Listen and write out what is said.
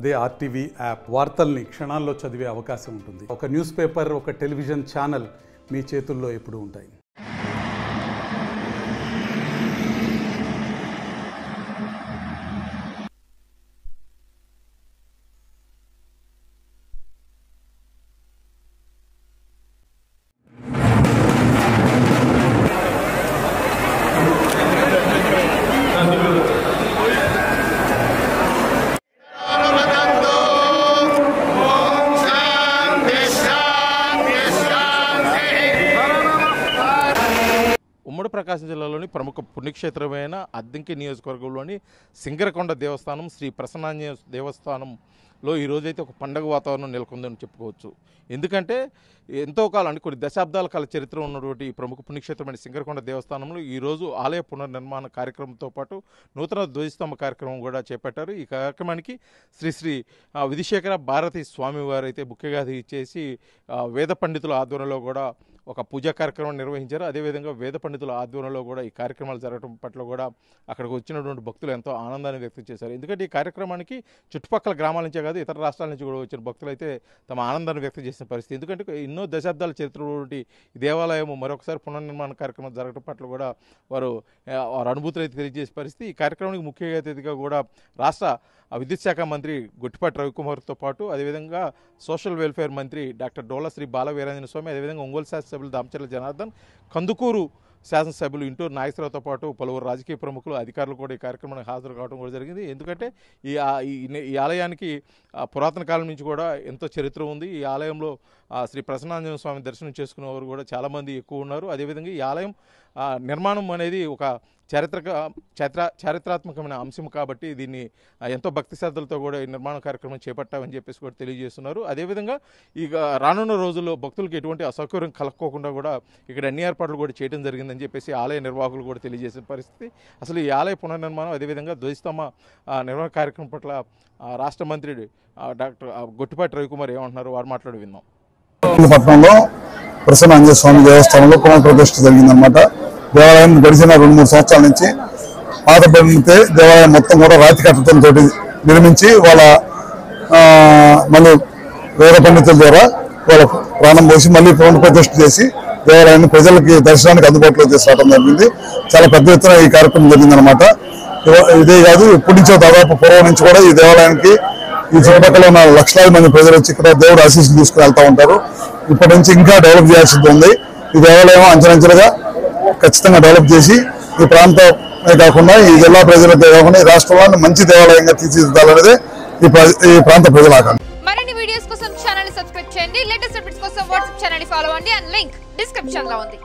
అదే RTV app వార్తల్ని క్షణాల్లో చదివే అవకాశం ఉంటుంది. ఒక న్యూస్ పేపర్, ఒక టెలివిజన్ ఛానల్ మీ చేతుల్లో ఎప్పుడూ ఉంటాయి. ఉమ్మడి ప్రకాశం జిల్లాలోని ప్రముఖ పుణ్యక్షేత్రమైన అద్దంకి నియోజకవర్గంలోని సింగరకొండ దేవస్థానం శ్రీ ప్రసన్నాంజనేయ దేవస్థానంలో ఈరోజైతే ఒక పండగ వాతావరణం నెలకొందని చెప్పుకోవచ్చు. ఎందుకంటే ఎంతో కాలం అంటే కొన్ని దశాబ్దాల కాల చరిత్ర ఉన్నటువంటి ప్రముఖ పుణ్యక్షేత్రమైన సింగరకొండ దేవస్థానంలో ఈరోజు ఆలయ పునర్నిర్మాణ కార్యక్రమంతో పాటు నూతన ధ్వజస్తంభ కార్యక్రమం కూడా చేపట్టారు. ఈ కార్యక్రమానికి శ్రీ విధిశేఖర భారతి స్వామివారు అయితే ముఖ్యంగా ఇచ్చేసి వేద పండితుల ఆధ్వర్యంలో కూడా ఒక పూజా కార్యక్రమం నిర్వహించారు. అదేవిధంగా వేద పండితుల ఆధ్వర్యంలో కూడా ఈ కార్యక్రమాలు జరగడం పట్ల కూడా అక్కడికి వచ్చినటువంటి భక్తులు ఎంతో ఆనందాన్ని వ్యక్తం చేశారు. ఎందుకంటే ఈ కార్యక్రమానికి చుట్టుపక్కల గ్రామాల నుంచే కాదు ఇతర రాష్ట్రాల నుంచి కూడా వచ్చిన భక్తులు అయితే తమ ఆనందాన్ని వ్యక్తం చేసిన పరిస్థితి. ఎందుకంటే ఎన్నో దశాబ్దాల చరిత్ర ఈ దేవాలయం మరొకసారి పునర్నిర్మాణ కార్యక్రమం జరగడం పట్ల కూడా వారు అనుభూతులు అయితే తెలియజేసే పరిస్థితి. ఈ కార్యక్రమానికి ముఖ్య అతిథిగా కూడా రాష్ట్ర విద్యుత్ శాఖ మంత్రి గొట్టిపాటి రవికుమార్తో పాటు అదేవిధంగా సోషల్ వెల్ఫేర్ మంత్రి డాక్టర్ డోలా శ్రీ బాల వీరాంజనేయ స్వామి, అదేవిధంగా ఒంగోలు శాసనసభ్యులు దామచర్ల జనార్దన్, కందుకూరు శాసనసభ్యులు ఇంటూరు నాగేశ్వరరావుతో పాటు పలువురు రాజకీయ ప్రముఖులు, అధికారులు కూడా ఈ కార్యక్రమానికి హాజరు కావడం కూడా జరిగింది. ఎందుకంటే ఈ ఆలయానికి పురాతన కాలం నుంచి కూడా ఎంతో చరిత్ర ఉంది. ఈ ఆలయంలో శ్రీ ప్రసన్నాంజనేయ స్వామి దర్శనం చేసుకునేవారు కూడా చాలామంది ఎక్కువ ఉన్నారు. అదేవిధంగా ఈ ఆలయం నిర్మాణం అనేది ఒక చారిత్రాత్మకమైన అంశం కాబట్టి దీన్ని ఎంతో భక్తి శ్రద్ధలతో కూడా ఈ నిర్మాణ కార్యక్రమం చేపట్టామని చెప్పేసి కూడా తెలియజేస్తున్నారు. అదేవిధంగా ఇక రానున్న రోజుల్లో భక్తులకు ఎటువంటి అసౌకర్యం కలగకోకుండా కూడా ఇక్కడ అన్ని ఏర్పాట్లు కూడా చేయడం జరిగిందని చెప్పేసి ఆలయ నిర్వాహకులు కూడా తెలియజేసిన పరిస్థితి. అసలు ఈ ఆలయ పునర్నిర్మాణం అదేవిధంగా ధ్వజస్తంభ నిర్మాణ కార్యక్రమం పట్ల రాష్ట్ర మంత్రి డాక్టర్ గొట్టిపాటి రవికుమార్ ఏమంటున్నారు వారు మాట్లాడి విన్నాం. పట్టణంలో ప్రసన్నాంజనేయ స్వామి దేవస్థానంలో పునఃప్రతిష్ఠ జరిగిందనమాట. దేవాలయం గడిచిన 2-3 సంవత్సరాల నుంచి పాతబడితే దేవాలయం మొత్తం కూడా రాతి కట్టడంతో నిర్మించి వాళ్ళ మళ్ళీ వేద పండితుల ద్వారా వాళ్ళ ప్రాణం పోసి మళ్ళీ పునఃప్రతిష్ఠ చేసి దేవాలయాన్ని ప్రజలకి దర్శనానికి అందుబాటులో తీసుకురావడం జరిగింది. చాలా పెద్ద ఎత్తున ఈ కార్యక్రమం జరిగిందనమాట. ఇదే కాదు, ఇప్పటి నుంచో దాదాపు పూర్వం నుంచి కూడా ఈ దేవాలయానికి ఈ చుట్టుపక్కల ఉన్న లక్షలాది మంది ప్రజలు వచ్చి ఇక్కడ దేవుడు ఆశీస్సులు తీసుకుని వెళ్తూ ఉంటారు. ఇప్పటి నుంచి ఇంకా డెవలప్ చేయాల్సి ఉంది. ఈ దేవాలయం అంచెలంచెలుగా ఖచ్చితంగా డెవలప్ చేసి ఈ ప్రాంతమే కాకుండా ఈ జిల్లా ప్రజలకే కాకుండా ఈ రాష్ట్రంలో మంచి దేవాలయంగా తీర్చిదిద్దాలనేదే ఈ ప్రాంత ప్రజల ఆకాంక్ష. మరిన్ని వీడియోస్ కోసం ఛానల్ ని సబ్స్క్రైబ్ చేయండి. లేటెస్ట్ అప్డేట్స్ కోసం వాట్సాప్ ఛానల్ ని ఫాలో అవ్వండి. అండ్ లింక్ డిస్క్రిప్షన్ లో ఉంది.